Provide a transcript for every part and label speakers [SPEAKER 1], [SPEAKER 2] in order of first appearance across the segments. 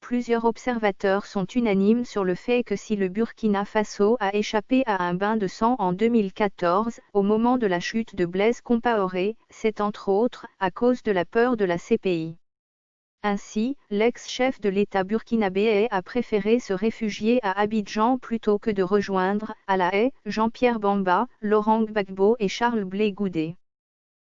[SPEAKER 1] plusieurs observateurs sont unanimes sur le fait que si le Burkina Faso a échappé à un bain de sang en 2014, au moment de la chute de Blaise Compaoré, c'est entre autres à cause de la peur de la CPI. Ainsi, l'ex-chef de l'État burkinabé a préféré se réfugier à Abidjan plutôt que de rejoindre, à La Haye, Jean-Pierre Bamba, Laurent Gbagbo et Charles Blé Goudé.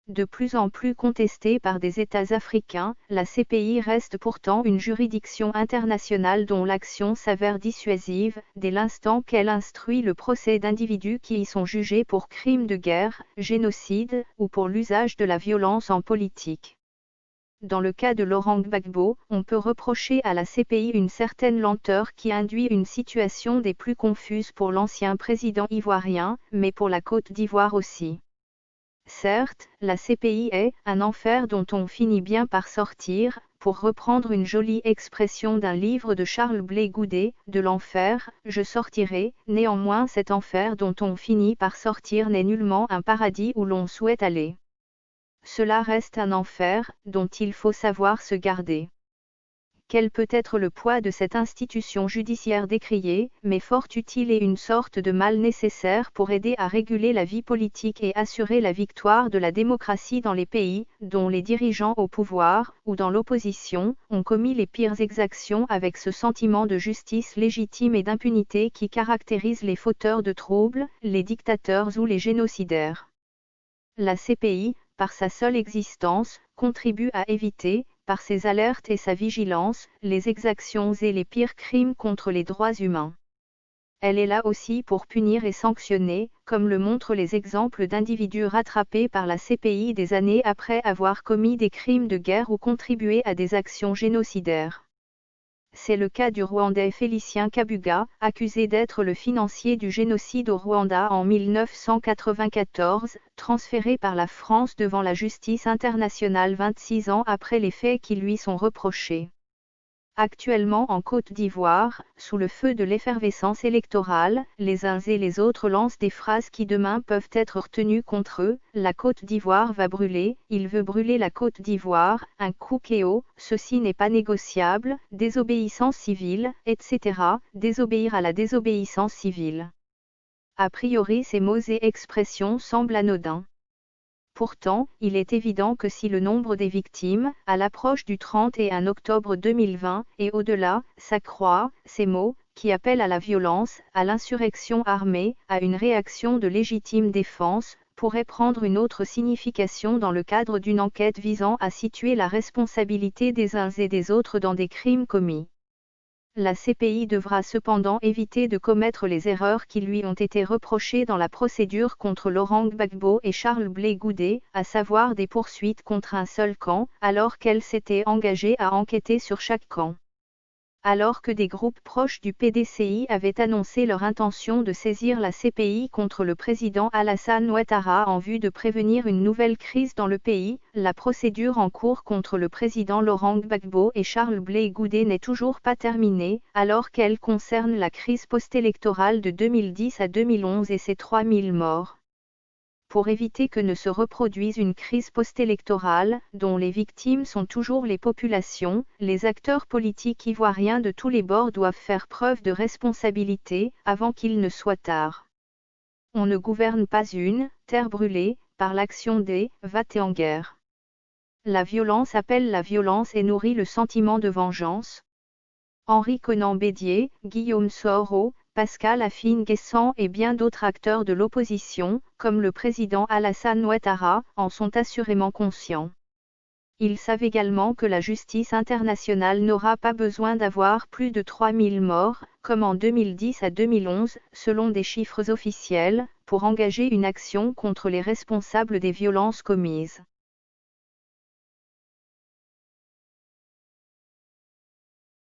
[SPEAKER 1] De plus en plus contestée par des États africains, la CPI reste pourtant une juridiction internationale dont l'action s'avère dissuasive, dès l'instant qu'elle instruit le procès d'individus qui y sont jugés pour crimes de guerre, génocide, ou pour l'usage de la violence en politique. Dans le cas de Laurent Gbagbo, on peut reprocher à la CPI une certaine lenteur qui induit une situation des plus confuses pour l'ancien président ivoirien, mais pour la Côte d'Ivoire aussi. Certes, la CPI est « un enfer dont on finit bien par sortir », pour reprendre une jolie expression d'un livre de Charles Blé Goudé, de l'enfer, je sortirai. Néanmoins cet enfer dont on finit par sortir n'est nullement un paradis où l'on souhaite aller. Cela reste un enfer, dont il faut savoir se garder. Quel peut être le poids de cette institution judiciaire décriée, mais fort utile et une sorte de mal nécessaire pour aider à réguler la vie politique et assurer la victoire de la démocratie dans les pays, dont les dirigeants au pouvoir, ou dans l'opposition, ont commis les pires exactions avec ce sentiment de justice légitime et d'impunité qui caractérise les fauteurs de troubles, les dictateurs ou les génocidaires. La CPI, par sa seule existence, contribue à éviter, par ses alertes et sa vigilance, les exactions et les pires crimes contre les droits humains. Elle est là aussi pour punir et sanctionner, comme le montrent les exemples d'individus rattrapés par la CPI des années après avoir commis des crimes de guerre ou contribué à des actions génocidaires. C'est le cas du Rwandais Félicien Kabuga, accusé d'être le financier du génocide au Rwanda en 1994, transféré par la France devant la justice internationale 26 ans après les faits qui lui sont reprochés. Actuellement en Côte d'Ivoire, sous le feu de l'effervescence électorale, les uns et les autres lancent des phrases qui demain peuvent être retenues contre eux. La Côte d'Ivoire va brûler, il veut brûler la Côte d'Ivoire, un coup KO, ceci n'est pas négociable, désobéissance civile, etc., désobéir à la désobéissance civile. A priori ces mots et expressions semblent anodins. Pourtant, il est évident que si le nombre des victimes, à l'approche du 31 octobre 2020, et au-delà, s'accroît, ces mots, qui appellent à la violence, à l'insurrection armée, à une réaction de légitime défense, pourraient prendre une autre signification dans le cadre d'une enquête visant à situer la responsabilité des uns et des autres dans des crimes commis. La CPI devra cependant éviter de commettre les erreurs qui lui ont été reprochées dans la procédure contre Laurent Gbagbo et Charles Blé Goudé, à savoir des poursuites contre un seul camp, alors qu'elle s'était engagée à enquêter sur chaque camp. Alors que des groupes proches du PDCI avaient annoncé leur intention de saisir la CPI contre le président Alassane Ouattara en vue de prévenir une nouvelle crise dans le pays, la procédure en cours contre le président Laurent Gbagbo et Charles Blé Goudé n'est toujours pas terminée, alors qu'elle concerne la crise post-électorale de 2010 à 2011 et ses 3000 morts. Pour éviter que ne se reproduise une crise post-électorale, dont les victimes sont toujours les populations, les acteurs politiques ivoiriens de tous les bords doivent faire preuve de responsabilité, avant qu'il ne soit tard. On ne gouverne pas une terre brûlée, par l'action des « va t'es en guerre ». La violence appelle la violence et nourrit le sentiment de vengeance. Henri Conan Bédier, Guillaume Soro, Pascal Afine-Guessant et bien d'autres acteurs de l'opposition, comme le président Alassane Ouattara, en sont assurément conscients. Ils savent également que la justice internationale n'aura pas besoin d'avoir plus de 3000 morts, comme en 2010 à 2011, selon des chiffres officiels, pour engager une action contre les responsables des violences commises.